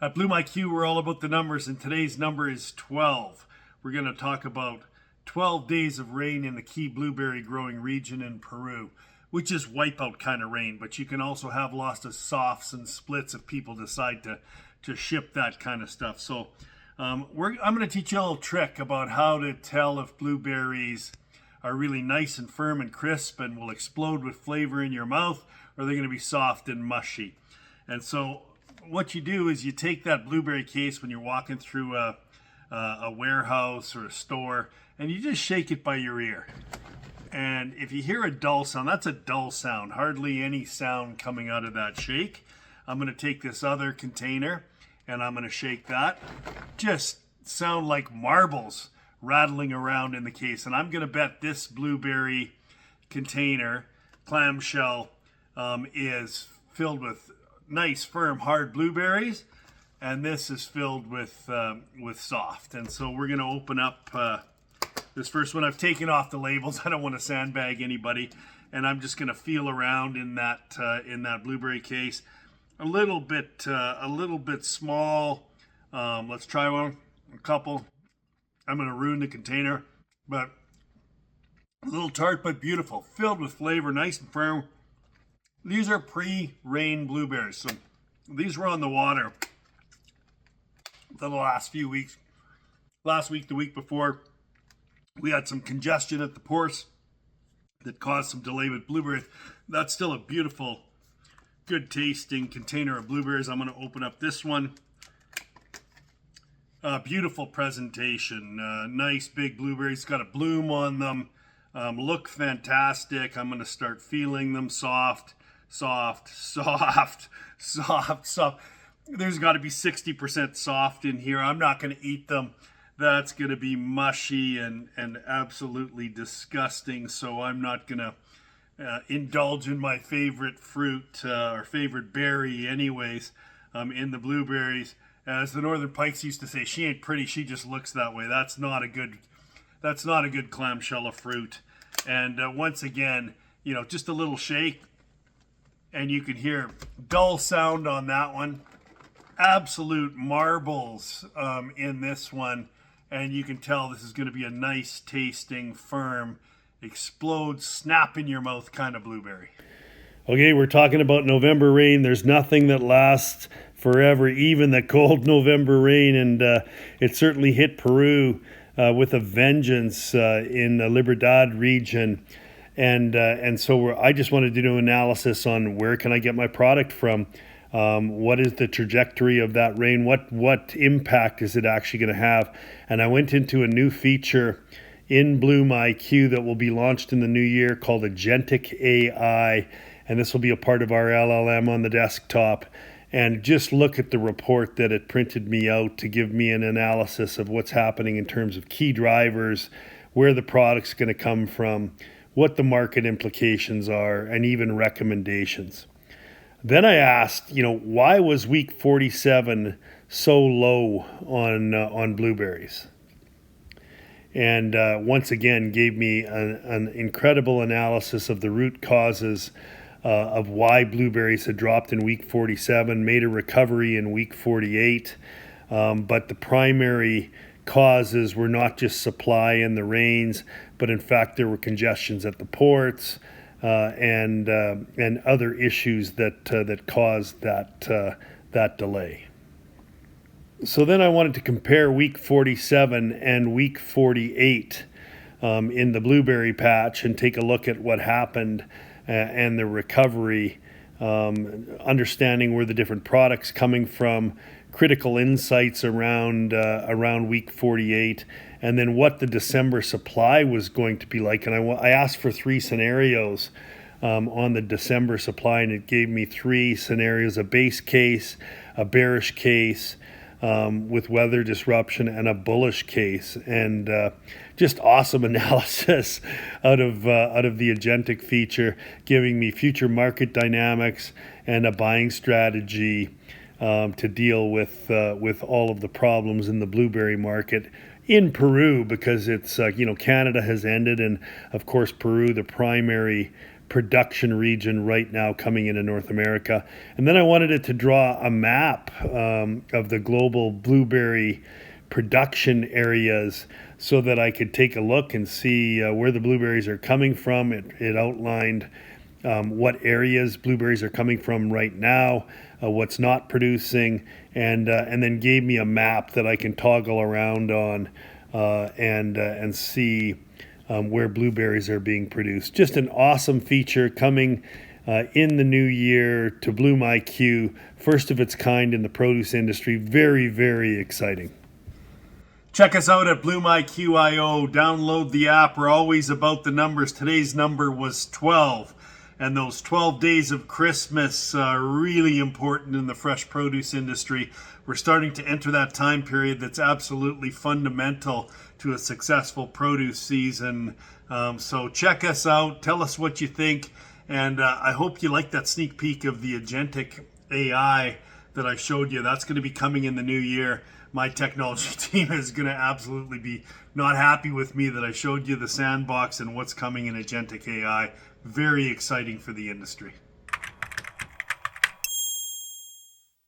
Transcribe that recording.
At BloomIQ, we're all about the numbers, and today's number is 12. We're going to talk about 12 days of rain in the key blueberry growing region in Peru, which is wipeout kind of rain, but you can also have lots of softs and splits if people decide to ship that kind of stuff. So I'm going to teach you a little trick about how to tell if blueberries are really nice and firm and crisp and will explode with flavor in your mouth, or they're going to be soft and mushy. And so what you do is you take that blueberry case when you're walking through a warehouse or a store, and you just shake it by your ear. And if you hear a dull sound, that's a dull sound, hardly any sound coming out of that shake. I'm going to take this other container and I'm going to shake that. Just sound like marbles rattling around in the case. And I'm going to bet this blueberry container clamshell is filled with nice, firm, hard blueberries, and this is filled with soft. And so we're going to open up this first one. I've taken off the labels. I don't want to sandbag anybody, and I'm just going to feel around in that blueberry case. A little bit small. Let's try one. A couple. I'm going to ruin the container, but a little tart but beautiful, filled with flavor, nice and firm. These are pre-rain blueberries, so these were on the water for the last few weeks. Last week, the week before, we had some congestion at the ports that caused some delay with blueberries. That's still a beautiful, good tasting container of blueberries. I'm going to open up this one. Beautiful presentation, nice big blueberries, got a bloom on them, look fantastic. I'm going to start feeling them soft. There's got to be 60% soft in here. I'm not going to eat them. That's going to be mushy and absolutely disgusting. So I'm not going to indulge in my favorite fruit or favorite berry anyways in the blueberries. As the Northern Pikes used to say, she ain't pretty, she just looks that way. That's not a good clamshell of fruit. And once again, just a little shake, and you can hear dull sound on that one. Absolute marbles in this one, and you can tell this is going to be a nice tasting, firm, explode, snap in your mouth kind of blueberry. Okay, we're talking about November rain. There's nothing that lasts forever, even the cold November rain, and it certainly hit Peru with a vengeance in the Libertad region. And so I just wanted to do an analysis on where can I get my product from? What is the trajectory of that rain? What impact is it actually going to have? And I went into a new feature in BloomIQ that will be launched in the new year called Agentic AI. And this will be a part of our LLM on the desktop. And just look at the report that it printed me out to give me an analysis of what's happening in terms of key drivers, where the product's going to come from, what the market implications are, and even recommendations. Then I asked, why was week 47 so low on blueberries? And once again gave me an incredible analysis of the root causes of why blueberries had dropped in week 47, made a recovery in week 48. But the primary causes were not just supply and the rains, but in fact there were congestions at the ports and other issues that caused that delay. So then I wanted to compare week 47 and week 48 in the blueberry patch and take a look at what happened and the recovery, understanding where the different products coming from, critical insights around week 48, and then what the December supply was going to be like. And I asked for 3 scenarios on the December supply, and it gave me 3 scenarios: a base case, a bearish case with weather disruption, and a bullish case. And just awesome analysis out of the Agentic feature, giving me future market dynamics and a buying strategy to deal with all of the problems in the blueberry market in Peru, because it's Canada has ended, and of course Peru, the primary production region right now coming into North America. And then I wanted it to draw a map of the global blueberry production areas so that I could take a look and see where the blueberries are coming from. It outlined what areas blueberries are coming from right now, what's not producing, and then gave me a map that I can toggle around on and see where blueberries are being produced. Just an awesome feature coming in the new year to BloomIQ, first of its kind in the produce industry. Very, very exciting. Check us out at BloomIQ.io. Download the app. We're always about the numbers. Today's number was 12. And those 12 days of Christmas are really important in the fresh produce industry. We're starting to enter that time period that's absolutely fundamental to a successful produce season. So check us out. Tell us what you think. And I hope you like that sneak peek of the Agentic AI that I showed you. That's going to be coming in the new year. My technology team is going to absolutely be not happy with me that I showed you the sandbox and what's coming in Agentic AI. Very exciting for the industry.